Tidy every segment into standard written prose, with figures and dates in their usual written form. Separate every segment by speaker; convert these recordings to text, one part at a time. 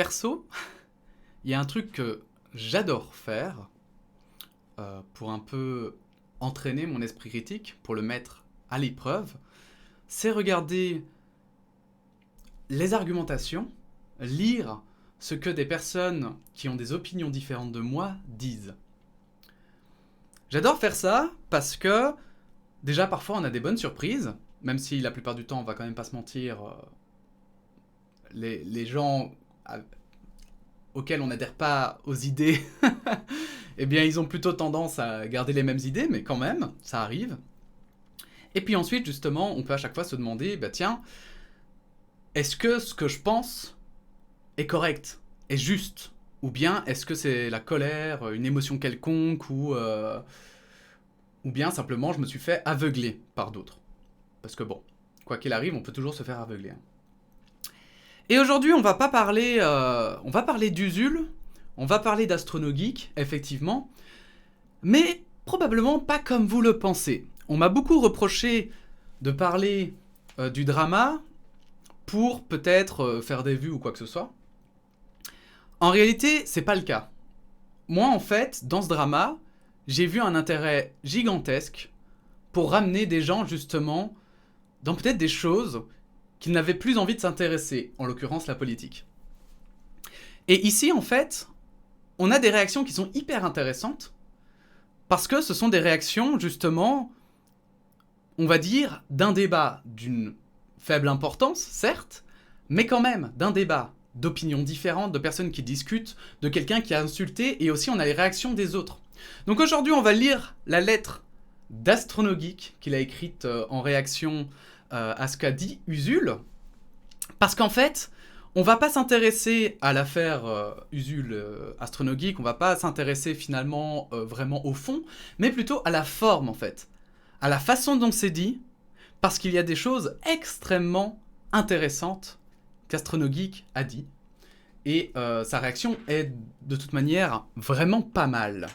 Speaker 1: Perso, il y a un truc que j'adore faire pour un peu entraîner mon esprit critique, pour le mettre à l'épreuve, c'est regarder les argumentations, lire ce que des personnes qui ont des opinions différentes de moi disent. J'adore faire ça parce que, déjà, parfois on a des bonnes surprises, même si la plupart du temps, on va quand même pas se mentir, les gens auxquels on n'adhère pas aux idées, eh bien ils ont plutôt tendance à garder les mêmes idées, mais quand même, ça arrive. Et puis ensuite, justement, on peut à chaque fois se demander, bah tiens, est-ce que ce que je pense est correct, est juste? Ou bien est-ce que c'est la colère, une émotion quelconque, ou bien simplement je me suis fait aveugler par d'autres? Parce que bon, quoi qu'il arrive, on peut toujours se faire aveugler. Et aujourd'hui, on va parler d'Usul, on va parler d'Astronogeek, effectivement, mais probablement pas comme vous le pensez. On m'a beaucoup reproché de parler du drama pour peut-être faire des vues ou quoi que ce soit. En réalité, c'est pas le cas. Moi, en fait, dans ce drama, j'ai vu un intérêt gigantesque pour ramener des gens, justement, dans peut-être des choses qu'ils n'avaient plus envie de s'intéresser, en l'occurrence la politique. Et ici, en fait, on a des réactions qui sont hyper intéressantes, parce que ce sont des réactions, justement, on va dire, d'un débat d'une faible importance, certes, mais quand même d'un débat d'opinions différentes, de personnes qui discutent, de quelqu'un qui a insulté, et aussi on a les réactions des autres. Donc aujourd'hui, on va lire la lettre d'Astronogeek qu'il a écrite en réaction à ce qu'a dit Usul, parce qu'en fait, on va pas s'intéresser à l'affaire Usul Astronogeek, on va pas s'intéresser finalement vraiment au fond, mais plutôt à la forme en fait, à la façon dont c'est dit, parce qu'il y a des choses extrêmement intéressantes qu'Astronogeek a dit, et sa réaction est de toute manière vraiment pas mal.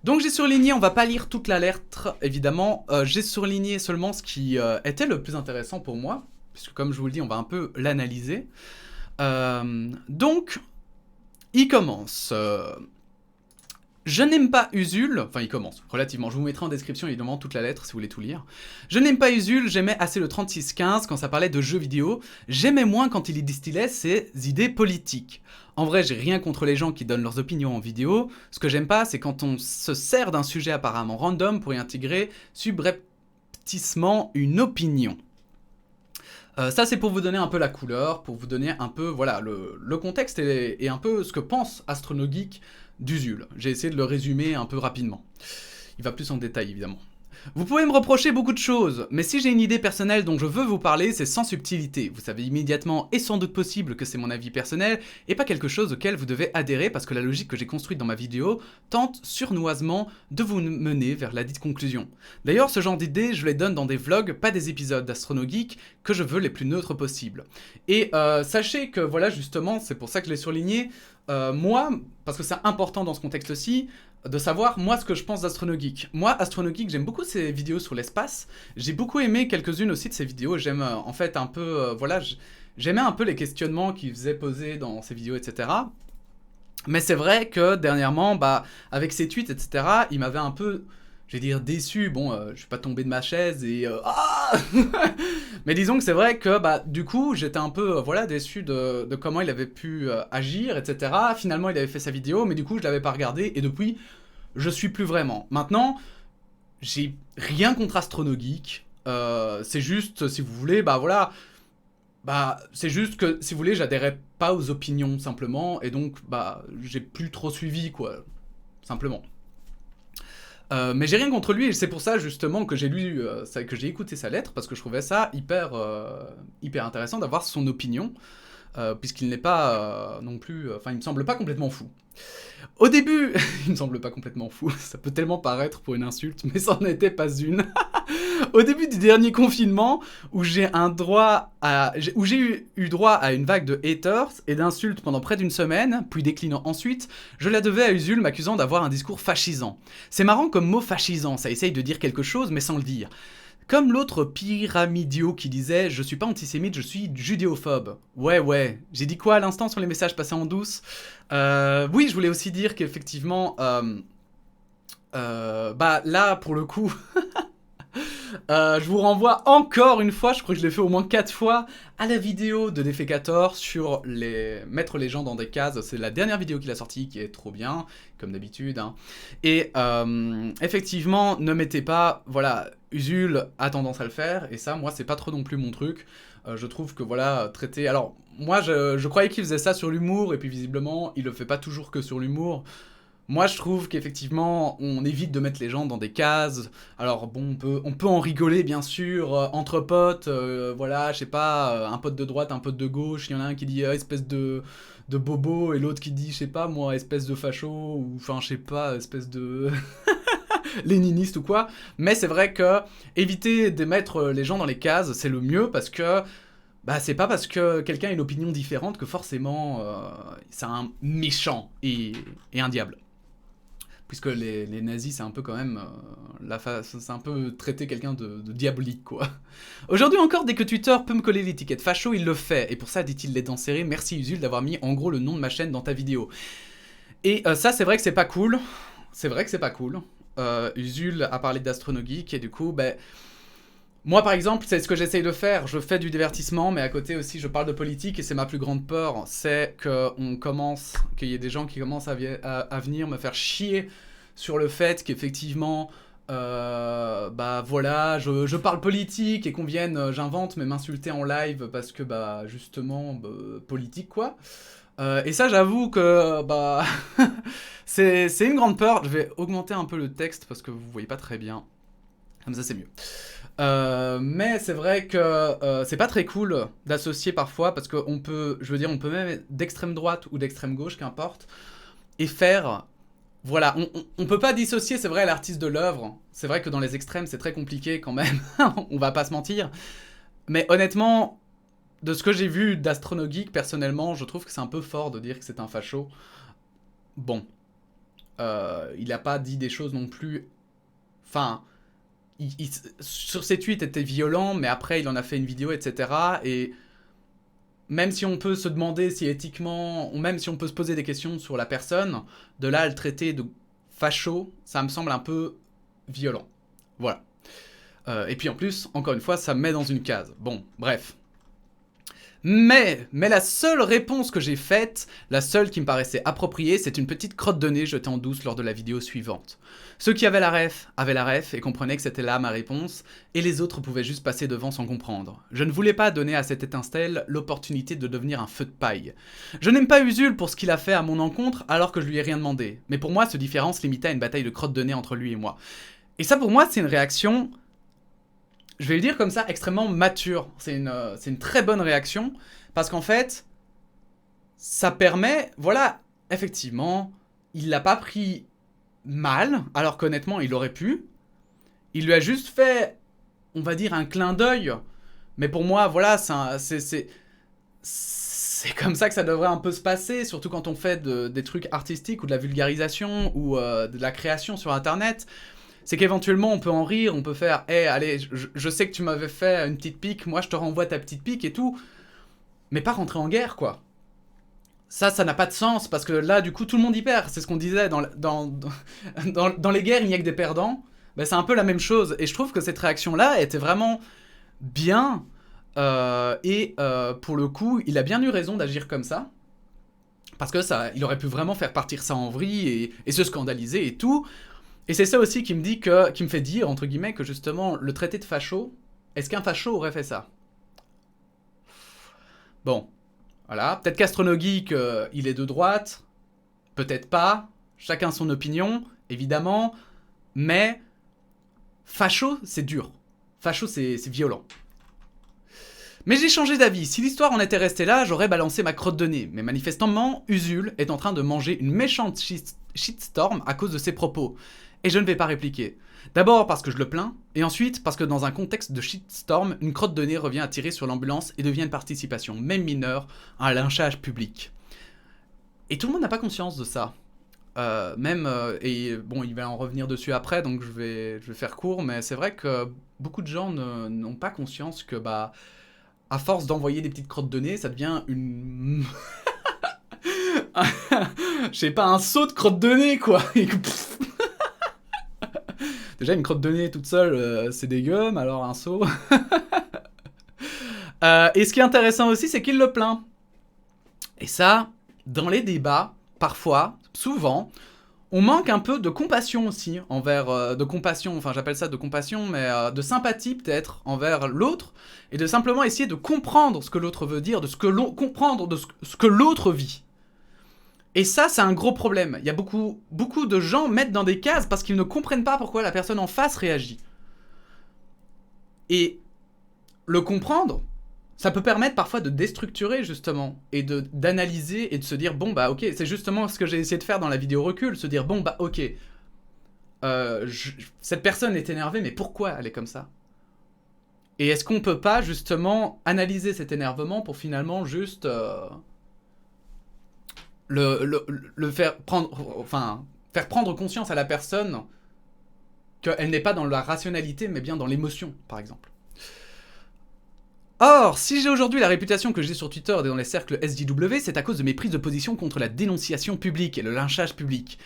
Speaker 1: Donc j'ai surligné, on va pas lire toute la lettre évidemment, j'ai surligné seulement ce qui était le plus intéressant pour moi, puisque comme je vous le dis, on va un peu l'analyser. Donc, il commence. Je n'aime pas Usul, enfin il commence relativement, je vous mettrai en description évidemment toute la lettre si vous voulez tout lire. Je n'aime pas Usul, j'aimais assez le 3615 quand ça parlait de jeux vidéo, j'aimais moins quand il y distillait ses idées politiques. En vrai, j'ai rien contre les gens qui donnent leurs opinions en vidéo, ce que j'aime pas c'est quand on se sert d'un sujet apparemment random pour y intégrer subrepticement une opinion. Ça c'est pour vous donner un peu la couleur, pour vous donner un peu voilà, le contexte et un peu ce que pense Astronogeek d'Usul. J'ai essayé de le résumer un peu rapidement. Il va plus en détail évidemment. Vous pouvez me reprocher beaucoup de choses, mais si j'ai une idée personnelle dont je veux vous parler, c'est sans subtilité. Vous savez immédiatement et sans doute possible que c'est mon avis personnel et pas quelque chose auquel vous devez adhérer parce que la logique que j'ai construite dans ma vidéo tente surnoisement de vous mener vers la dite conclusion. D'ailleurs, ce genre d'idées, je les donne dans des vlogs, pas des épisodes d'Astronogeek, que je veux les plus neutres possibles. Et sachez que voilà justement, c'est pour ça que je l'ai surligné, moi, parce que c'est important dans ce contexte-ci, de savoir, moi, ce que je pense d'Astronogeek. Moi, Astronogeek, j'aime beaucoup ses vidéos sur l'espace. J'ai beaucoup aimé quelques-unes aussi de ses vidéos. J'aime, en fait, un peu... voilà, j'aimais un peu les questionnements qu'il faisait poser dans ses vidéos, etc. Mais c'est vrai que, dernièrement, bah, avec ses tweets, etc., il m'avait un peu... Je vais dire déçu, bon, je suis pas tombé de ma chaise et... Mais disons que c'est vrai que, bah, du coup, j'étais un peu, voilà, déçu de comment il avait pu agir, etc. Finalement, il avait fait sa vidéo, mais du coup, je l'avais pas regardé, et depuis, je suis plus vraiment. Maintenant, j'ai rien contre Astronogeek, c'est juste, si vous voulez, bah voilà... Bah, c'est juste que, si vous voulez, j'adhérais pas aux opinions, simplement, et donc, bah, j'ai plus trop suivi, quoi, simplement. Mais j'ai rien contre lui et c'est pour ça justement que j'ai lu, que j'ai écouté sa lettre parce que je trouvais ça hyper intéressant d'avoir son opinion puisqu'il n'est pas non plus, enfin il me semble pas complètement fou. Au début, il me semble pas complètement fou, ça peut tellement paraître pour une insulte, mais ça n'en était pas une. Au début du dernier confinement, où j'ai eu droit à une vague de haters et d'insultes pendant près d'une semaine, puis déclinant ensuite, je la devais à Usul m'accusant d'avoir un discours fascisant. C'est marrant comme mot fascisant, ça essaye de dire quelque chose mais sans le dire. Comme l'autre pyramidio qui disait « Je suis pas antisémite, je suis judéophobe ». Ouais, j'ai dit quoi à l'instant sur les messages passés en douce? Oui, je voulais aussi dire qu'effectivement, bah là, pour le coup, je vous renvoie encore une fois, je crois que je l'ai fait au moins 4 fois, à la vidéo de Defecator sur mettre les gens dans des cases. C'est la dernière vidéo qu'il a sortie qui est trop bien, comme d'habitude. Hein. Et effectivement, ne mettez pas, voilà, Usul a tendance à le faire, et ça, moi, c'est pas trop non plus mon truc. Je trouve que, voilà, traiter... Alors, moi, je croyais qu'il faisait ça sur l'humour, et puis visiblement, il le fait pas toujours que sur l'humour. Moi, je trouve qu'effectivement, on évite de mettre les gens dans des cases. Alors bon, on peut en rigoler, bien sûr, entre potes, voilà, je sais pas, un pote de droite, un pote de gauche, il y en a un qui dit espèce de bobo, et l'autre qui dit, je sais pas, moi, espèce de facho, ou enfin, je sais pas, espèce de... léniniste ou quoi. Mais c'est vrai que éviter de mettre les gens dans les cases, c'est le mieux, parce que... Bah, c'est pas parce que quelqu'un a une opinion différente que forcément, c'est un méchant et un diable. Puisque les nazis, c'est un peu quand même... c'est un peu traiter quelqu'un de diabolique, quoi. Aujourd'hui encore, dès que Twitter peut me coller l'étiquette facho, il le fait. Et pour ça, dit-il les dents serrées, merci Usul d'avoir mis en gros le nom de ma chaîne dans ta vidéo. Et ça, c'est vrai que c'est pas cool. C'est vrai que c'est pas cool. Usul a parlé d'Astronogeek, et du coup, ben... Moi, par exemple, c'est ce que j'essaye de faire. Je fais du divertissement, mais à côté aussi, je parle de politique, et c'est ma plus grande peur. C'est qu'il y ait des gens qui commencent à venir me faire chier sur le fait qu'effectivement, bah voilà, je parle politique, et qu'on vienne, j'invente, mais m'insulter en live parce que, bah, justement, bah, politique, quoi. Et ça, j'avoue que, bah, c'est une grande peur. Je vais augmenter un peu le texte parce que vous voyez pas très bien. Comme ça, c'est mieux. Mais c'est vrai que c'est pas très cool d'associer parfois, parce qu'on peut, je veux dire, on peut même être d'extrême droite ou d'extrême gauche, qu'importe, et faire, voilà, on peut pas dissocier, c'est vrai, l'artiste de l'œuvre. C'est vrai que dans les extrêmes, c'est très compliqué quand même, on va pas se mentir. Mais honnêtement, de ce que j'ai vu d'Astronogeek, personnellement, je trouve que c'est un peu fort de dire que c'est un facho. Bon, il a pas dit des choses non plus, enfin... sur ses tweets était violent, mais après il en a fait une vidéo, etc. Et même si on peut se demander si éthiquement, ou même si on peut se poser des questions sur la personne, de là à le traiter de facho, ça me semble un peu violent. Voilà. Et puis en plus, encore une fois, ça me met dans une case. Bon, bref. Mais la seule réponse que j'ai faite, la seule qui me paraissait appropriée, c'est une petite crotte de nez jetée en douce lors de la vidéo suivante. Ceux qui avaient la ref et comprenaient que c'était là ma réponse, et les autres pouvaient juste passer devant sans comprendre. Je ne voulais pas donner à cette étincelle l'opportunité de devenir un feu de paille. Je n'aime pas Usul pour ce qu'il a fait à mon encontre alors que je lui ai rien demandé, mais pour moi ce différence limitait à une bataille de crotte de nez entre lui et moi. Et ça pour moi c'est une réaction... Je vais le dire comme ça, extrêmement mature. C'est une très bonne réaction, parce qu'en fait, ça permet, voilà, effectivement, il l'a pas pris mal, alors qu'honnêtement, il aurait pu. Il lui a juste fait, on va dire, un clin d'œil. Mais pour moi, voilà, c'est comme ça que ça devrait un peu se passer, surtout quand on fait des trucs artistiques, ou de la vulgarisation, ou de la création sur Internet. C'est qu'éventuellement, on peut en rire, on peut faire « Hey, allez, je sais que tu m'avais fait une petite pique, moi je te renvoie ta petite pique et tout. » Mais pas rentrer en guerre, quoi. Ça n'a pas de sens, parce que là, du coup, tout le monde y perd. C'est ce qu'on disait, dans les guerres, il n'y a que des perdants. Ben, c'est un peu la même chose. Et je trouve que cette réaction-là était vraiment bien. Pour le coup, il a bien eu raison d'agir comme ça. Parce que il aurait pu vraiment faire partir ça en vrille et se scandaliser et tout. Et c'est ça aussi qui me fait dire, entre guillemets, que justement, le traité de facho, est-ce qu'un facho aurait fait ça? Bon, voilà. Peut-être qu'Astronogeek, il est de droite. Peut-être pas. Chacun son opinion, évidemment. Mais facho, c'est dur. Facho, c'est violent. Mais j'ai changé d'avis. Si l'histoire en était restée là, j'aurais balancé ma crotte de nez. Mais manifestement, Usul est en train de manger une méchante shitstorm à cause de ses propos. Et je ne vais pas répliquer. D'abord parce que je le plains, et ensuite parce que dans un contexte de shitstorm, une crotte de nez revient à tirer sur l'ambulance et devient une participation, même mineure, à un lynchage public. Et tout le monde n'a pas conscience de ça. Et bon, il va en revenir dessus après, donc je vais faire court, mais c'est vrai que beaucoup de gens n'ont pas conscience que, bah, à force d'envoyer des petites crottes de nez, ça devient une... je sais pas, un seau de crottes de nez, quoi. Déjà, une crotte de nez toute seule, c'est dégueu, mais alors un seau... Et ce qui est intéressant aussi, c'est qu'il le plaint. Et ça, dans les débats, parfois, souvent, on manque un peu de compassion aussi envers... de compassion, enfin j'appelle ça de compassion, mais de sympathie peut-être envers l'autre, et de simplement essayer de comprendre ce que l'autre veut dire, comprendre de ce que l'autre vit. Et ça, c'est un gros problème. Il y a beaucoup de gens mettent dans des cases parce qu'ils ne comprennent pas pourquoi la personne en face réagit. Et le comprendre, ça peut permettre parfois de déstructurer justement, et d'analyser et de se dire, bon bah ok, c'est justement ce que j'ai essayé de faire dans la vidéo recul, se dire, bon bah ok, cette personne est énervée, mais pourquoi elle est comme ça? Et est-ce qu'on peut pas justement analyser cet énervement pour finalement juste le faire prendre, enfin, faire prendre conscience à la personne qu'elle n'est pas dans la rationalité, mais bien dans l'émotion, par exemple. Or, si j'ai aujourd'hui la réputation que j'ai sur Twitter et dans les cercles SJW, c'est à cause de mes prises de position contre la dénonciation publique et le lynchage public.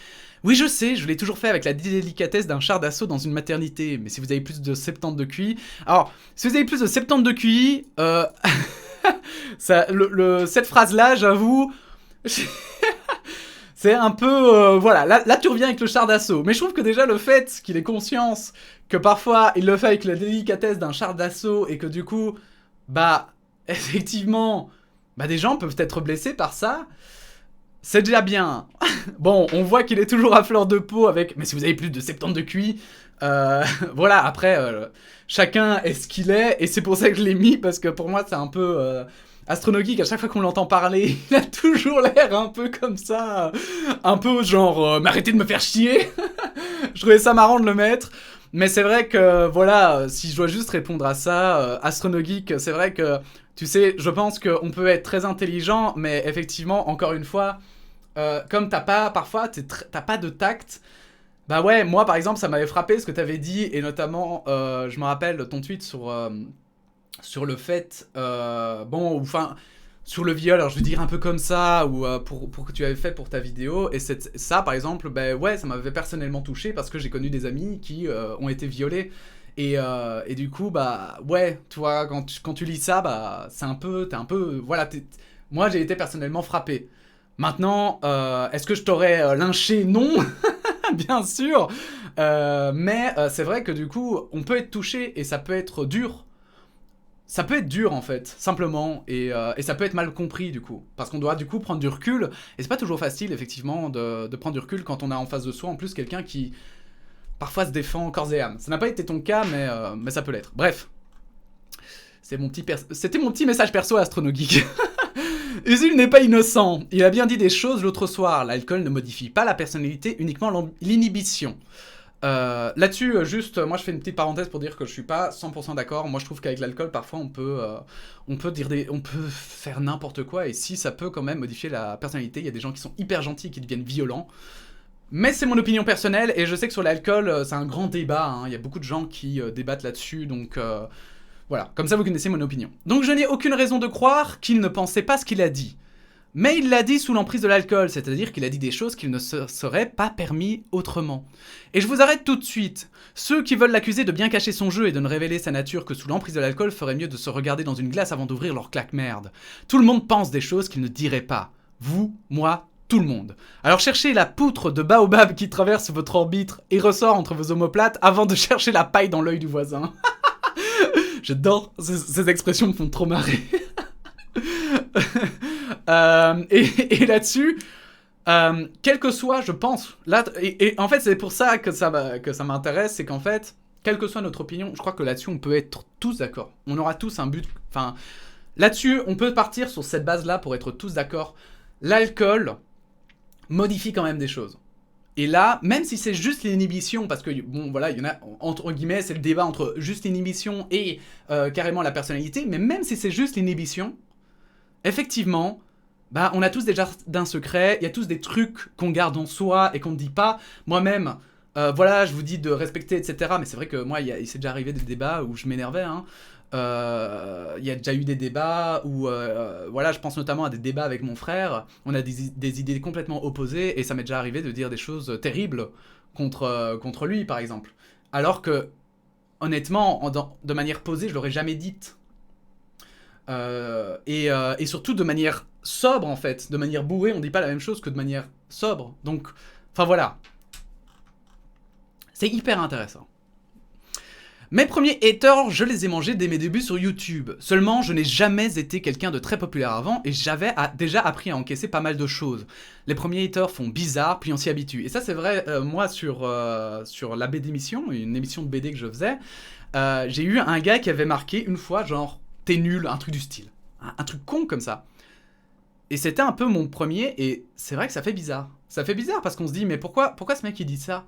Speaker 1: Oui, je sais, je l'ai toujours fait avec la délicatesse d'un char d'assaut dans une maternité, mais si vous avez plus de 70 de QI... Alors, si vous avez plus de 70 de QI, cette phrase-là, j'avoue... C'est un peu... voilà, là tu reviens avec le char d'assaut. Mais je trouve que déjà le fait qu'il ait conscience que parfois il le fait avec la délicatesse d'un char d'assaut et que du coup... Bah, effectivement, bah des gens peuvent être blessés par ça. C'est déjà bien. Bon, on voit qu'il est toujours à fleur de peau avec... Mais si vous avez plus de 70 de QI, voilà, après, chacun est ce qu'il est, et c'est pour ça que je l'ai mis, parce que pour moi, c'est un peu... Astronogeek, à chaque fois qu'on l'entend parler, il a toujours l'air un peu comme ça, un peu genre, mais arrêtez de me faire chier. Je trouvais ça marrant de le mettre. Mais c'est vrai que, voilà, si je dois juste répondre à ça, Astronogeek, c'est vrai que, tu sais, je pense qu'on peut être très intelligent, mais effectivement, encore une fois, comme parfois, t'as pas de tact. Bah ouais, moi, par exemple, ça m'avait frappé ce que t'avais dit, et notamment, je me rappelle ton tweet sur le fait, bon, enfin... sur le viol, alors je vais dire un peu comme ça, ou pour que tu avais fait pour ta vidéo, et ça par exemple, ben ouais, ça m'avait personnellement touché parce que j'ai connu des amis qui ont été violés, et du coup, bah ouais, toi, quand tu lis ça, bah c'est un peu, voilà, moi j'ai été personnellement frappé. Maintenant, est-ce que je t'aurais lynché? Non, bien sûr, mais c'est vrai que du coup, on peut être touché, et ça peut être dur. Ça peut être dur en fait, simplement, et ça peut être mal compris du coup, parce qu'on doit du coup prendre du recul, et c'est pas toujours facile effectivement de prendre du recul quand on a en face de soi en plus quelqu'un qui parfois se défend corps et âme. Ça n'a pas été ton cas, mais ça peut l'être. Bref, c'était mon petit message perso à Astronogeek. Usul n'est pas innocent, il a bien dit des choses l'autre soir, l'alcool ne modifie pas la personnalité, uniquement l'inhibition. Là-dessus, juste, moi je fais une petite parenthèse pour dire que je suis pas 100% d'accord. Moi je trouve qu'avec l'alcool, parfois on peut faire n'importe quoi, et si ça peut quand même modifier la personnalité, il y a des gens qui sont hyper gentils et qui deviennent violents. Mais c'est mon opinion personnelle, et je sais que sur l'alcool, c'est un grand débat, hein. Il y a beaucoup de gens qui débattent là-dessus, donc voilà, comme ça vous connaissez mon opinion. Donc je n'ai aucune raison de croire qu'il ne pensait pas ce qu'il a dit. Mais il l'a dit sous l'emprise de l'alcool, c'est-à-dire qu'il a dit des choses qu'il ne se serait pas permis autrement. Et je vous arrête tout de suite. Ceux qui veulent l'accuser de bien cacher son jeu et de ne révéler sa nature que sous l'emprise de l'alcool feraient mieux de se regarder dans une glace avant d'ouvrir leur claque-merde. Tout le monde pense des choses qu'il ne dirait pas. Vous, moi, tout le monde. Alors cherchez la poutre de baobab qui traverse votre orbite et ressort entre vos omoplates avant de chercher la paille dans l'œil du voisin. J'adore, ces expressions me font trop marrer. Et là-dessus, quel que soit, je pense, là, et en fait c'est pour ça que ça m'intéresse, c'est qu'en fait, quelle que soit notre opinion, je crois que là-dessus on peut être tous d'accord. On aura tous un but, enfin, là-dessus on peut partir sur cette base-là pour être tous d'accord. L'alcool modifie quand même des choses. Et là, même si c'est juste l'inhibition, parce que, bon, voilà, il y en a, entre guillemets, c'est le débat entre juste l'inhibition et carrément la personnalité, mais même si c'est juste l'inhibition, effectivement, bah, on a tous des jardins secrets, il y a tous des trucs qu'on garde en soi et qu'on ne dit pas. Moi-même, voilà, je vous dis de respecter, etc. Mais c'est vrai que moi, il s'est déjà arrivé des débats où je m'énervais, hein. Il y a déjà eu des débats où, voilà, je pense notamment à des débats avec mon frère. On a des idées complètement opposées et ça m'est déjà arrivé de dire des choses terribles contre lui, par exemple. Alors que, honnêtement, de manière posée, je l'aurais jamais dite. Et surtout de manière sobre, en fait. De manière bourrée, on dit pas la même chose que de manière sobre. Donc, enfin voilà. C'est hyper intéressant. Mes premiers haters, je les ai mangés dès mes débuts sur YouTube. Seulement, je n'ai jamais été quelqu'un de très populaire avant et j'avais déjà appris à encaisser pas mal de choses. Les premiers haters font bizarre, puis on s'y habitue. Et ça, c'est vrai, moi, sur la BD émission, une émission de BD que je faisais, j'ai eu un gars qui avait marqué une fois, genre, t'es nul, un truc du style. Un truc con comme ça. Et c'était un peu mon premier, et c'est vrai que ça fait bizarre. Ça fait bizarre parce qu'on se dit, mais pourquoi ce mec il dit ça ?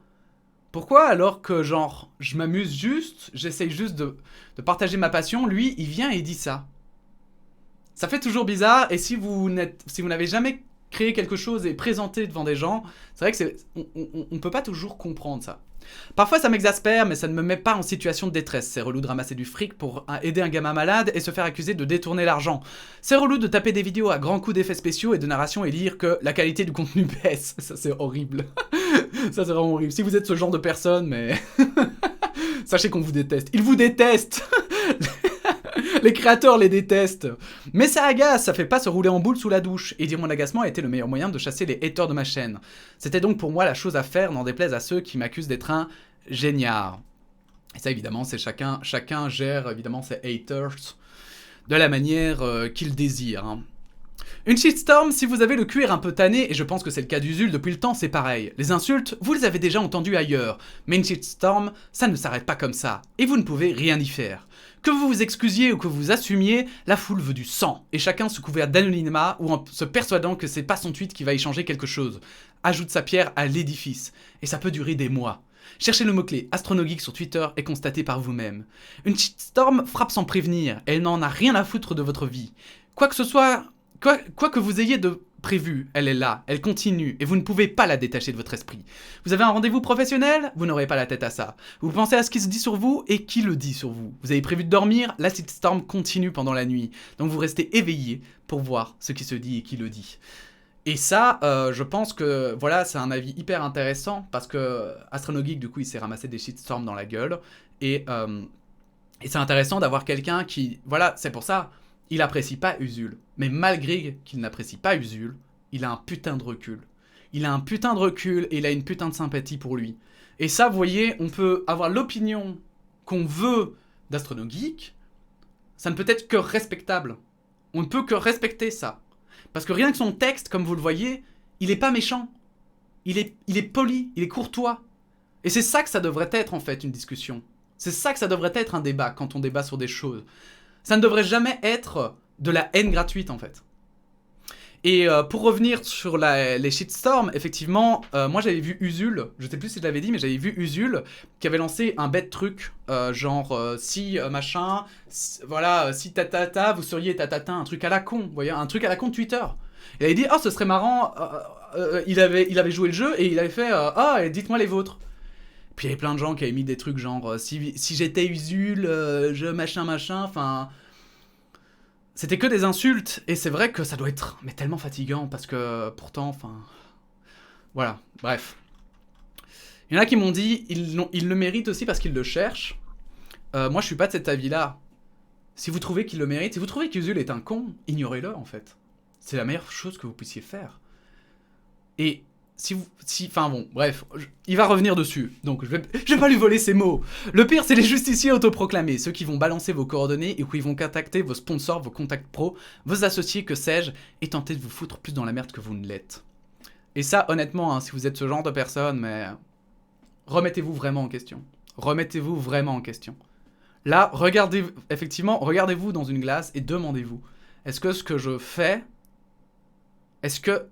Speaker 1: Pourquoi alors que genre je m'amuse juste, j'essaye juste de partager ma passion, lui il vient et il dit ça. Ça fait toujours bizarre et si vous n'avez jamais créé quelque chose et présenté devant des gens, c'est vrai que on peut pas toujours comprendre ça. Parfois ça m'exaspère mais ça ne me met pas en situation de détresse. C'est relou de ramasser du fric pour aider un gamin malade et se faire accuser de détourner l'argent. C'est relou de taper des vidéos à grands coups d'effets spéciaux et de narration et lire que la qualité du contenu baisse. Ça c'est horrible. Ça c'est vraiment horrible. Si vous êtes ce genre de personne, mais sachez qu'on vous déteste. Ils vous détestent. Les créateurs les détestent. Mais ça agace, ça fait pas se rouler en boule sous la douche. Et dire mon agacement a été le meilleur moyen de chasser les haters de ma chaîne. C'était donc pour moi la chose à faire, n'en déplaise à ceux qui m'accusent d'être un géniard. Et ça évidemment, c'est chacun gère évidemment ses haters de la manière qu'il désire. Hein. Une shitstorm, si vous avez le cuir un peu tanné, et je pense que c'est le cas d'Usul depuis le temps, c'est pareil. Les insultes, vous les avez déjà entendues ailleurs. Mais une shitstorm, ça ne s'arrête pas comme ça. Et vous ne pouvez rien y faire. Que vous vous excusiez ou que vous assumiez, la foule veut du sang. Et chacun se couvert d'anonymat ou en se persuadant que c'est pas son tweet qui va y changer quelque chose. Ajoute sa pierre à l'édifice. Et ça peut durer des mois. Cherchez le mot-clé AstronoGeek sur Twitter et constatez par vous-même. Une shitstorm frappe sans prévenir. Elle n'en a rien à foutre de votre vie. Quoi que vous ayez de prévu, elle est là, elle continue, et vous ne pouvez pas la détacher de votre esprit. Vous avez un rendez-vous professionnel, vous n'aurez pas la tête à ça. Vous pensez à ce qui se dit sur vous, et qui le dit sur vous. Vous avez prévu de dormir, la shitstorm continue pendant la nuit. Donc vous restez éveillé pour voir ce qui se dit et qui le dit. Et ça, je pense que, voilà, c'est un avis hyper intéressant, parce que AstronoGeek, du coup, il s'est ramassé des shitstorms dans la gueule, et c'est intéressant d'avoir quelqu'un qui, voilà, c'est pour ça... Il apprécie pas Usul, mais malgré qu'il n'apprécie pas Usul, il a un putain de recul. Il a un putain de recul et il a une putain de sympathie pour lui. Et ça, vous voyez, on peut avoir l'opinion qu'on veut d'AstronoGeek, ça ne peut être que respectable. On ne peut que respecter ça. Parce que rien que son texte, comme vous le voyez, il est pas méchant. Il est poli, il est courtois. Et c'est ça que ça devrait être en fait, une discussion. C'est ça que ça devrait être un débat, quand on débat sur des choses. Ça ne devrait jamais être de la haine gratuite, en fait. Et pour revenir sur les shitstorms, effectivement, moi j'avais vu Usul, je sais plus si je l'avais dit, mais j'avais vu Usul qui avait lancé un bête truc, genre si machin, voilà, si tatata, vous seriez tatata, un truc à la con, vous voyez, un truc à la con de Twitter. Il avait dit, oh ce serait marrant, il avait joué le jeu et il avait fait, et dites-moi les vôtres. Puis il y avait plein de gens qui avaient mis des trucs genre si j'étais Usul, je machin, enfin... C'était que des insultes, et c'est vrai que ça doit être mais tellement fatigant, parce que pourtant, enfin... Voilà, bref. Il y en a qui m'ont dit, ils le méritent aussi parce qu'ils le cherchent. Moi je suis pas de cet avis-là. Si vous trouvez qu'il le mérite, si vous trouvez qu'Usul est un con, ignorez-le en fait. C'est la meilleure chose que vous puissiez faire. Et... Enfin bon, bref, il va revenir dessus, donc je vais pas lui voler ses mots. Le pire, c'est les justiciers autoproclamés, ceux qui vont balancer vos coordonnées et qui vont contacter vos sponsors, vos contacts pros, vos associés, que sais-je, et tenter de vous foutre plus dans la merde que vous ne l'êtes. Et ça, honnêtement, hein, si vous êtes ce genre de personne, mais... remettez-vous vraiment en question. Remettez-vous vraiment en question. Là, regardez-vous dans une glace et demandez-vous, est-ce que ce que je fais... Est-ce que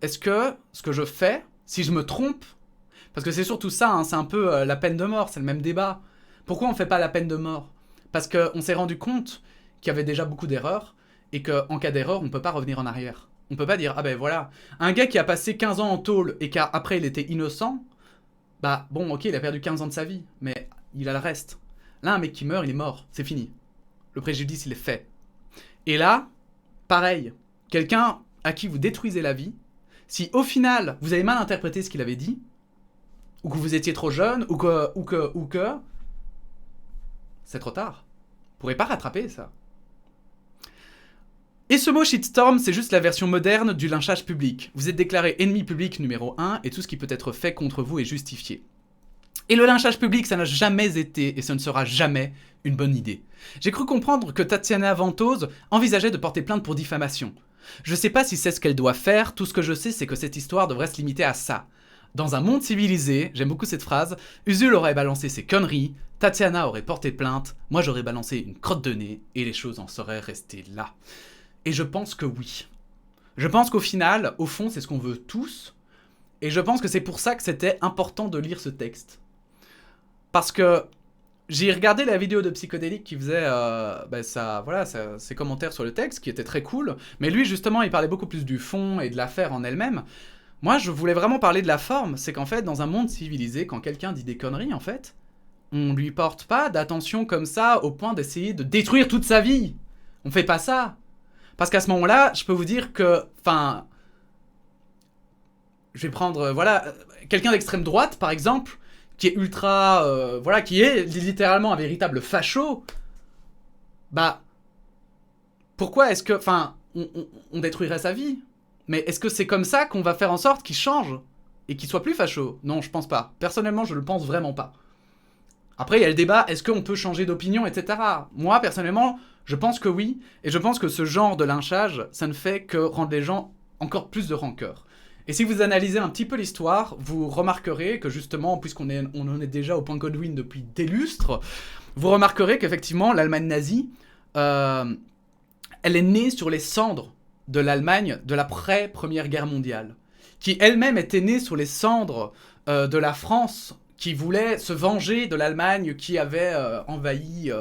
Speaker 1: ce que je fais... Si je me trompe, parce que c'est surtout ça, hein, c'est un peu la peine de mort, c'est le même débat. Pourquoi on ne fait pas la peine de mort? Parce qu'on s'est rendu compte qu'il y avait déjà beaucoup d'erreurs, et qu'en cas d'erreur, on ne peut pas revenir en arrière. On peut pas dire, ah ben voilà, un gars qui a passé 15 ans en tôle et qu'après il était innocent, bah bon, ok, il a perdu 15 ans de sa vie, mais il a le reste. Là, un mec qui meurt, il est mort, c'est fini. Le préjudice, il est fait. Et là, pareil, quelqu'un à qui vous détruisez la vie, si au final, vous avez mal interprété ce qu'il avait dit, ou que vous étiez trop jeune, ou que, c'est trop tard. Vous pourrez pas rattraper ça. Et ce mot shitstorm, c'est juste la version moderne du lynchage public. Vous êtes déclaré ennemi public numéro 1 et tout ce qui peut être fait contre vous est justifié. Et le lynchage public, ça n'a jamais été et ce ne sera jamais une bonne idée. J'ai cru comprendre que Tatiana Ventose envisageait de porter plainte pour diffamation. Je sais pas si c'est ce qu'elle doit faire, tout ce que je sais c'est que cette histoire devrait se limiter à ça. Dans un monde civilisé, j'aime beaucoup cette phrase, Usul aurait balancé ses conneries, Tatiana aurait porté plainte, moi j'aurais balancé une crotte de nez et les choses en seraient restées là. Et je pense que oui. Je pense qu'au final, au fond, c'est ce qu'on veut tous. Et je pense que c'est pour ça que c'était important de lire ce texte. Parce que j'ai regardé la vidéo de Psychodélique qui faisait ses commentaires sur le texte, qui était très cool. Mais lui, justement, il parlait beaucoup plus du fond et de l'affaire en elle-même. Moi, je voulais vraiment parler de la forme. C'est qu'en fait, dans un monde civilisé, quand quelqu'un dit des conneries, en fait, on lui porte pas d'attention comme ça au point d'essayer de détruire toute sa vie. On fait pas ça. Parce qu'à ce moment-là, je peux vous dire que, enfin, je vais prendre, quelqu'un d'extrême droite, par exemple, qui est ultra, qui est littéralement un véritable facho, bah, pourquoi est-ce que, enfin, on détruirait sa vie? Mais est-ce que c'est comme ça qu'on va faire en sorte qu'il change et qu'il soit plus facho? Non, je pense pas. Personnellement, je le pense vraiment pas. Après, il y a le débat, est-ce qu'on peut changer d'opinion, etc. Moi, personnellement, je pense que oui, et je pense que ce genre de lynchage, ça ne fait que rendre les gens encore plus de rancœur. Et si vous analysez un petit peu l'histoire, vous remarquerez que justement, puisqu'on en est déjà au point Godwin depuis des lustres, vous remarquerez qu'effectivement, l'Allemagne nazie, elle est née sur les cendres de l'Allemagne de l'après-Première Guerre mondiale, qui elle-même était née sur les cendres de la France, qui voulait se venger de l'Allemagne qui avait envahi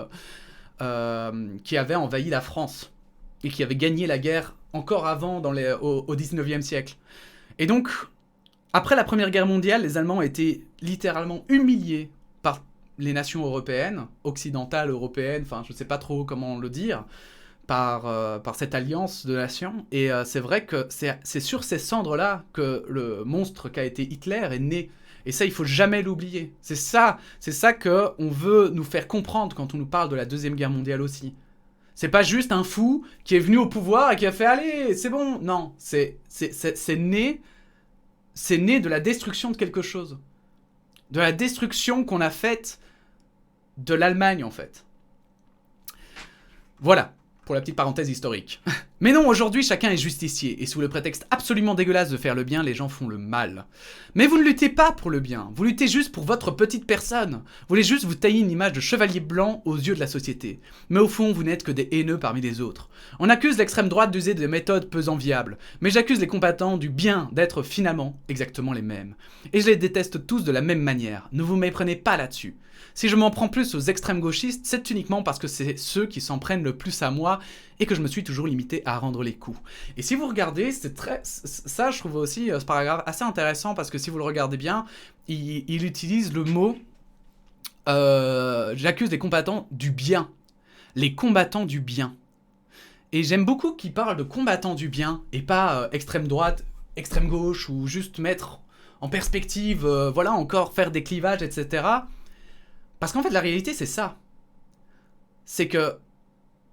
Speaker 1: la France et qui avait gagné la guerre encore avant au 19e siècle. Et donc, après la Première Guerre mondiale, les Allemands étaient littéralement humiliés par les nations européennes, occidentales, européennes, enfin je ne sais pas trop comment le dire, par cette alliance de nations. Et c'est vrai que c'est sur ces cendres-là que le monstre qu'a été Hitler est né. Et ça, il faut jamais l'oublier. C'est ça qu'on veut nous faire comprendre quand on nous parle de la Deuxième Guerre mondiale aussi. C'est pas juste un fou qui est venu au pouvoir et qui a fait « Allez, c'est bon !» Non, c'est né de la destruction de quelque chose. De la destruction qu'on a faite de l'Allemagne, en fait. Voilà, pour la petite parenthèse historique. Mais non, aujourd'hui, chacun est justicier, et sous le prétexte absolument dégueulasse de faire le bien, les gens font le mal. Mais vous ne luttez pas pour le bien, vous luttez juste pour votre petite personne. Vous voulez juste vous tailler une image de chevalier blanc aux yeux de la société. Mais au fond, vous n'êtes que des haineux parmi les autres. On accuse l'extrême droite d'user des méthodes peu enviables, mais j'accuse les combattants du bien d'être finalement exactement les mêmes. Et je les déteste tous de la même manière, ne vous méprenez pas là-dessus. Si je m'en prends plus aux extrêmes gauchistes, c'est uniquement parce que c'est ceux qui s'en prennent le plus à moi et que je me suis toujours limité à rendre les coups. Et si vous regardez, ça je trouve aussi ce paragraphe assez intéressant parce que si vous le regardez bien, il utilise le mot j'accuse les combattants du bien. Les combattants du bien. Et j'aime beaucoup qu'il parle de combattants du bien et pas extrême droite, extrême gauche ou juste mettre en perspective, encore faire des clivages, etc. Parce qu'en fait, la réalité, c'est ça. C'est que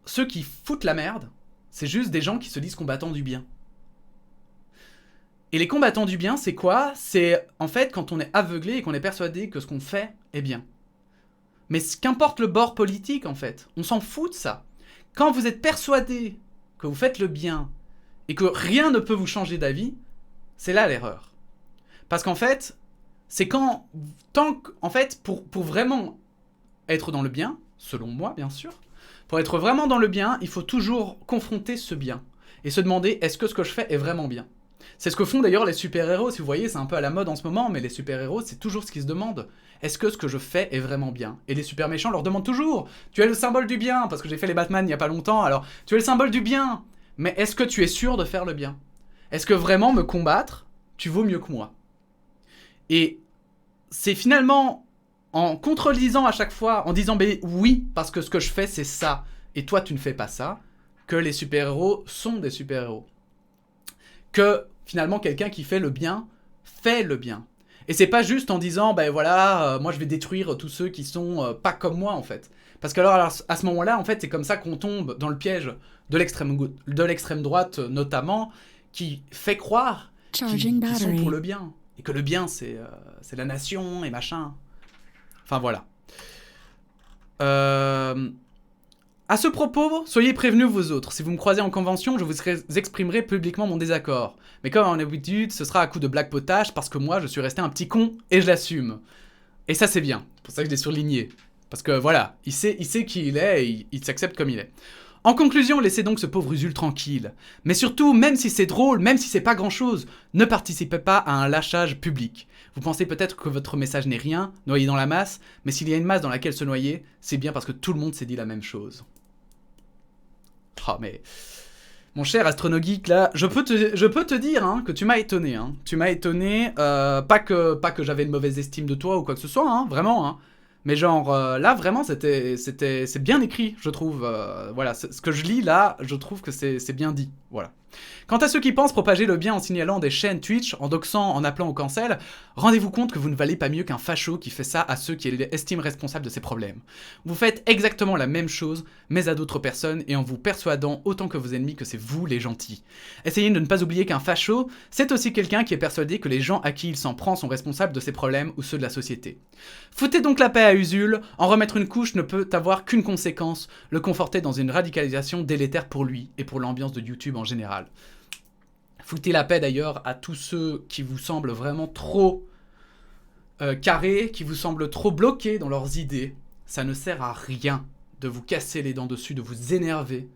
Speaker 1: ceux qui foutent la merde, c'est juste des gens qui se disent combattants du bien. Et les combattants du bien, c'est quoi? C'est en fait quand on est aveuglé et qu'on est persuadé que ce qu'on fait est bien. Mais qu'importe le bord politique, en fait, on s'en fout de ça. Quand vous êtes persuadé que vous faites le bien et que rien ne peut vous changer d'avis, c'est là l'erreur. Parce qu'en fait, c'est pour vraiment être dans le bien, selon moi bien sûr, pour être vraiment dans le bien, il faut toujours confronter ce bien et se demander est-ce que ce que je fais est vraiment bien. C'est ce que font d'ailleurs les super-héros, si vous voyez, c'est un peu à la mode en ce moment, mais les super-héros, c'est toujours ce qu'ils se demandent. Est-ce que ce que je fais est vraiment bien? Et les super-méchants leur demandent toujours tu es le symbole du bien, parce que j'ai fait les Batman il y a pas longtemps, alors tu es le symbole du bien, mais est-ce que tu es sûr de faire le bien? Est-ce que vraiment me combattre, tu vaux mieux que moi? Et c'est finalement en contredisant à chaque fois, en disant ben oui, parce que ce que je fais c'est ça, et toi tu ne fais pas ça, que les super-héros sont des super-héros. Que finalement quelqu'un qui fait le bien, fait le bien. Et c'est pas juste en disant, ben voilà, moi je vais détruire tous ceux qui sont pas comme moi en fait. Parce que alors à ce moment-là, en fait, c'est comme ça qu'on tombe dans le piège de l'extrême droite notamment, qui fait croire qu'ils sont pour le bien. Et que le bien, c'est la nation et machin. Enfin voilà. À ce propos, soyez prévenus vous autres. Si vous me croisez en convention, je vous exprimerai publiquement mon désaccord. Mais comme en habitude, ce sera à coup de blague potage parce que moi, je suis resté un petit con et je l'assume. Et ça, c'est bien. C'est pour ça que je l'ai surligné. Parce que voilà, il sait qui il est et il s'accepte comme il est. En conclusion, laissez donc ce pauvre Usul tranquille. Mais surtout, même si c'est drôle, même si c'est pas grand-chose, ne participez pas à un lâchage public. Vous pensez peut-être que votre message n'est rien, noyé dans la masse, mais s'il y a une masse dans laquelle se noyer, c'est bien parce que tout le monde s'est dit la même chose. Oh mais... Mon cher astronogeek, là, je peux te dire hein, que tu m'as étonné. Hein. Tu m'as étonné, pas que j'avais une mauvaise estime de toi ou quoi que ce soit, hein, vraiment. Hein. Mais genre, là, vraiment, c'est bien écrit, je trouve. Voilà, ce que je lis, là, je trouve que c'est bien dit. Voilà. Quant à ceux qui pensent propager le bien en signalant des chaînes Twitch, en doxant, en appelant au cancel, rendez-vous compte que vous ne valez pas mieux qu'un facho qui fait ça à ceux qui estiment responsables de ses problèmes. Vous faites exactement la même chose, mais à d'autres personnes, et en vous persuadant autant que vos ennemis que c'est vous les gentils. Essayez de ne pas oublier qu'un facho, c'est aussi quelqu'un qui est persuadé que les gens à qui il s'en prend sont responsables de ses problèmes ou ceux de la société. Foutez donc la paix à Usul, en remettre une couche ne peut avoir qu'une conséquence, le conforter dans une radicalisation délétère pour lui et pour l'ambiance de YouTube en général. Foutez la paix d'ailleurs à tous ceux qui vous semblent vraiment trop carrés, qui vous semblent trop bloqués dans leurs idées. Ça ne sert à rien de vous casser les dents dessus, de vous énerver.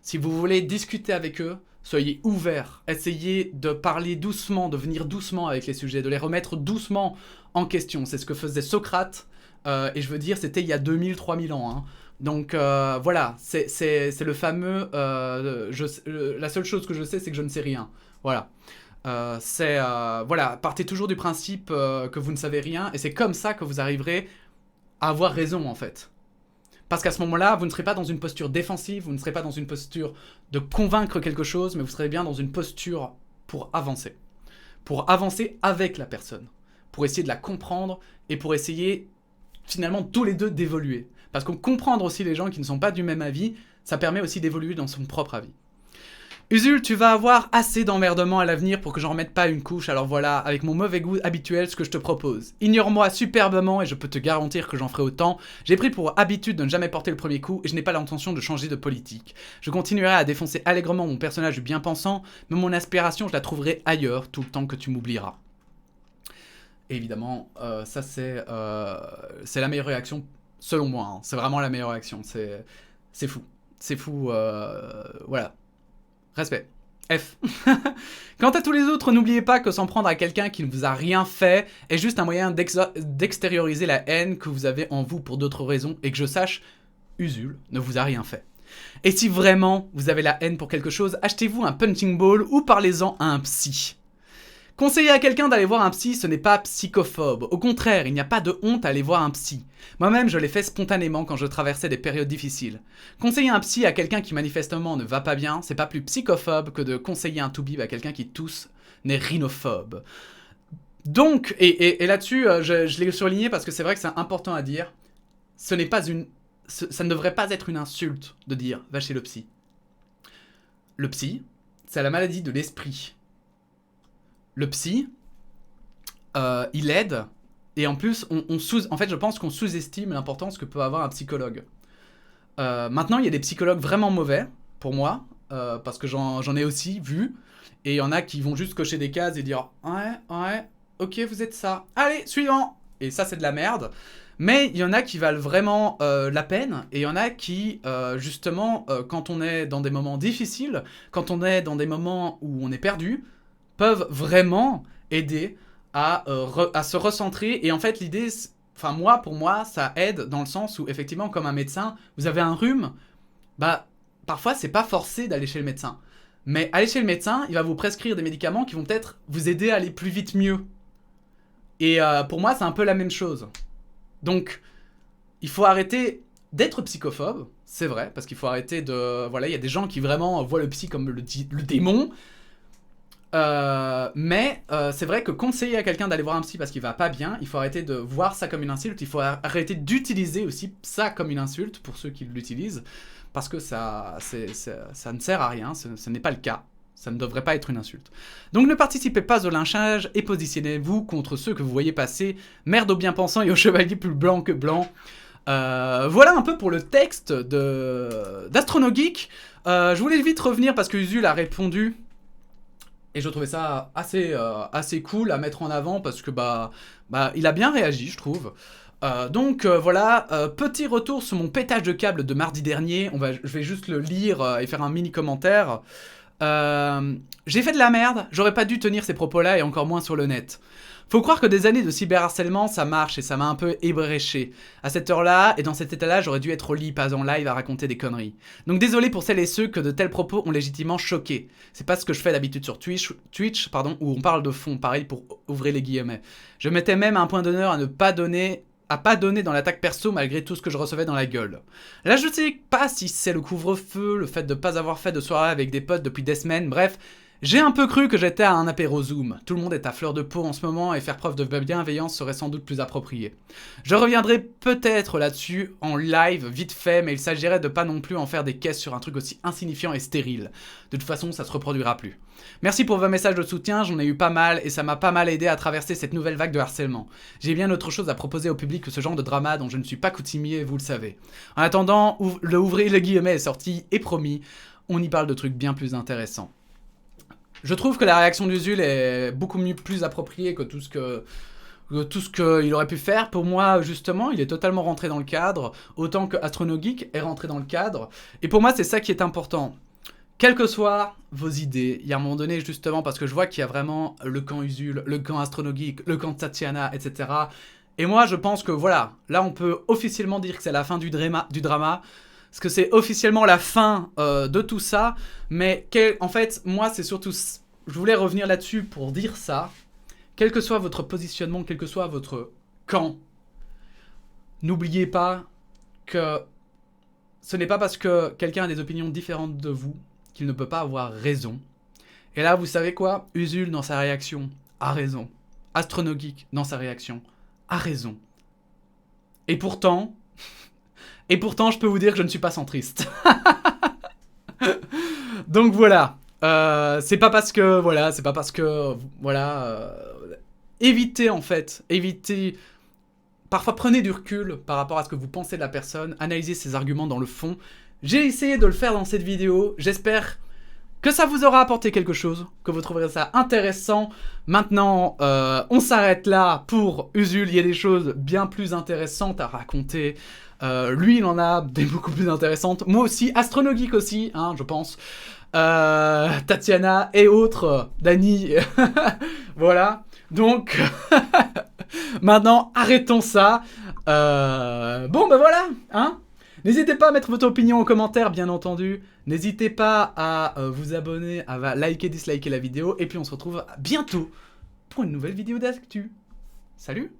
Speaker 1: Si vous voulez discuter avec eux, soyez ouverts. Essayez de parler doucement, de venir doucement avec les sujets, de les remettre doucement en question. C'est ce que faisait Socrate. Et je veux dire, c'était il y a 2000-3000 ans. Hein. Donc voilà, c'est le fameux... la seule chose que je sais, c'est que je ne sais rien. Voilà. Voilà, partez toujours du principe que vous ne savez rien, et c'est comme ça que vous arriverez à avoir raison, en fait. Parce qu'à ce moment-là, vous ne serez pas dans une posture défensive, vous ne serez pas dans une posture de convaincre quelque chose, mais vous serez bien dans une posture pour avancer. Pour avancer avec la personne. Pour essayer de la comprendre, et pour essayer, finalement, tous les deux d'évoluer. Parce que comprendre aussi les gens qui ne sont pas du même avis, ça permet aussi d'évoluer dans son propre avis. Usul, tu vas avoir assez d'emmerdements à l'avenir pour que j'en remette pas une couche, alors voilà, avec mon mauvais goût habituel, ce que je te propose. Ignore-moi superbement et je peux te garantir que j'en ferai autant. J'ai pris pour habitude de ne jamais porter le premier coup et je n'ai pas l'intention de changer de politique. Je continuerai à défoncer allègrement mon personnage bien pensant, mais mon aspiration, je la trouverai ailleurs tout le temps que tu m'oublieras. Et évidemment, ça c'est la meilleure réaction, selon moi. Hein. C'est vraiment la meilleure réaction. C'est fou. C'est fou. Voilà. Respect. F. Quant à tous les autres, n'oubliez pas que s'en prendre à quelqu'un qui ne vous a rien fait est juste un moyen d'extérioriser la haine que vous avez en vous pour d'autres raisons, et que je sache, Usul ne vous a rien fait. Et si vraiment vous avez la haine pour quelque chose, achetez-vous un punching ball ou parlez-en à un psy. Conseiller à quelqu'un d'aller voir un psy, ce n'est pas psychophobe. Au contraire, il n'y a pas de honte à aller voir un psy. Moi-même, je l'ai fait spontanément quand je traversais des périodes difficiles. Conseiller un psy à quelqu'un qui manifestement ne va pas bien, c'est pas plus psychophobe que de conseiller un toubib à quelqu'un qui tousse n'est rhinophobe. Donc, et là-dessus, je l'ai surligné parce que c'est vrai que c'est important à dire, ça ne devrait pas être une insulte de dire « va chez le psy ». Le psy, c'est la maladie de l'esprit. Le psy, il aide, et en plus, en fait, je pense qu'on sous-estime l'importance que peut avoir un psychologue. Maintenant, il y a des psychologues vraiment mauvais, pour moi, parce que j'en ai aussi vu, et il y en a qui vont juste cocher des cases et dire « ouais, ok, vous êtes ça, allez, suivant !» Et ça, c'est de la merde. Mais il y en a qui valent vraiment la peine, et il y en a qui, justement, quand on est dans des moments difficiles, quand on est dans des moments où on est perdu, peuvent vraiment aider à se recentrer. Et en fait, l'idée, enfin pour moi, ça aide dans le sens où, effectivement, comme un médecin, vous avez un rhume, bah, parfois, c'est pas forcé d'aller chez le médecin. Mais allez chez le médecin, il va vous prescrire des médicaments qui vont peut-être vous aider à aller plus vite mieux. Et pour moi, c'est un peu la même chose. Donc, il faut arrêter d'être psychophobe, c'est vrai, parce qu'il faut arrêter de... Voilà, il y a des gens qui vraiment voient le psy comme le démon. Mais c'est vrai que conseiller à quelqu'un d'aller voir un psy parce qu'il va pas bien, il faut arrêter de voir ça comme une insulte, il faut arrêter d'utiliser aussi ça comme une insulte pour ceux qui l'utilisent, parce que ça ne sert à rien, ce n'est pas le cas. Ça ne devrait pas être une insulte. Donc ne participez pas au lynchage et positionnez-vous contre ceux que vous voyez passer, merde aux bien-pensants et aux chevaliers plus blancs que blancs. Voilà un peu pour le texte d'Astronogeek. Je voulais vite revenir parce que Usul a répondu. Et je trouvais ça assez cool à mettre en avant parce que il a bien réagi, je trouve. Donc voilà, petit retour sur mon pétage de câble de mardi dernier. Je vais juste le lire et faire un mini commentaire. J'ai fait de la merde, j'aurais pas dû tenir ces propos-là et encore moins sur le net. Faut croire que des années de cyberharcèlement, ça marche et ça m'a un peu ébréché. À cette heure-là, et dans cet état-là, j'aurais dû être au lit, pas en live à raconter des conneries. Donc désolé pour celles et ceux que de tels propos ont légitimement choqué. C'est pas ce que je fais d'habitude sur Twitch, où on parle de fond, pareil pour ouvrir les guillemets. Je mettais même un point d'honneur à ne pas donner... pas donné dans l'attaque perso malgré tout ce que je recevais dans la gueule. Là je sais pas si c'est le couvre-feu, le fait de pas avoir fait de soirée avec des potes depuis des semaines, bref, j'ai un peu cru que j'étais à un apéro Zoom. Tout le monde est à fleur de peau en ce moment et faire preuve de bienveillance serait sans doute plus approprié. Je reviendrai peut-être là-dessus en live vite fait, mais il s'agirait de pas non plus en faire des caisses sur un truc aussi insignifiant et stérile. De toute façon, ça se reproduira plus. Merci pour vos messages de soutien, j'en ai eu pas mal et ça m'a pas mal aidé à traverser cette nouvelle vague de harcèlement. J'ai bien autre chose à proposer au public que ce genre de drama dont je ne suis pas coutumier, vous le savez. En attendant, ouvrez les guillemets est sorti et promis, on y parle de trucs bien plus intéressants. Je trouve que la réaction d'Usul est beaucoup plus appropriée que tout ce qu'il aurait pu faire. Pour moi, justement, il est totalement rentré dans le cadre, autant que Astronogeek est rentré dans le cadre. Et pour moi, c'est ça qui est important. Quelles que soient vos idées, il y a un moment donné, justement, parce que je vois qu'il y a vraiment le camp Usul, le camp Astronogeek, le camp Tatiana, etc. Et moi, je pense que, voilà, là, on peut officiellement dire que c'est la fin du drama, parce que c'est officiellement la fin de tout ça, mais en fait, moi, c'est surtout... Je voulais revenir là-dessus pour dire ça. Quel que soit votre positionnement, quel que soit votre camp, n'oubliez pas que ce n'est pas parce que quelqu'un a des opinions différentes de vous qu'il ne peut pas avoir raison. Et là, vous savez quoi? Usul, dans sa réaction, a raison. Astronogeek, dans sa réaction, a raison. Et pourtant, je peux vous dire que je ne suis pas centriste. Donc voilà. C'est pas parce que... évitez en fait. Évitez... Parfois prenez du recul par rapport à ce que vous pensez de la personne. Analysez ses arguments dans le fond. J'ai essayé de le faire dans cette vidéo. J'espère que ça vous aura apporté quelque chose. Que vous trouverez ça intéressant. Maintenant, on s'arrête là pour Usul. Il y a des choses bien plus intéressantes à raconter. Lui, il en a des beaucoup plus intéressantes. Moi aussi, Astronogeek aussi, hein, je pense. Tatiana et autres, Dani. Voilà. Donc, maintenant, arrêtons ça. Bon, ben voilà, hein. N'hésitez pas à mettre votre opinion en commentaire, bien entendu. N'hésitez pas à vous abonner, à liker, disliker la vidéo. Et puis, on se retrouve bientôt pour une nouvelle vidéo d'actu. Salut!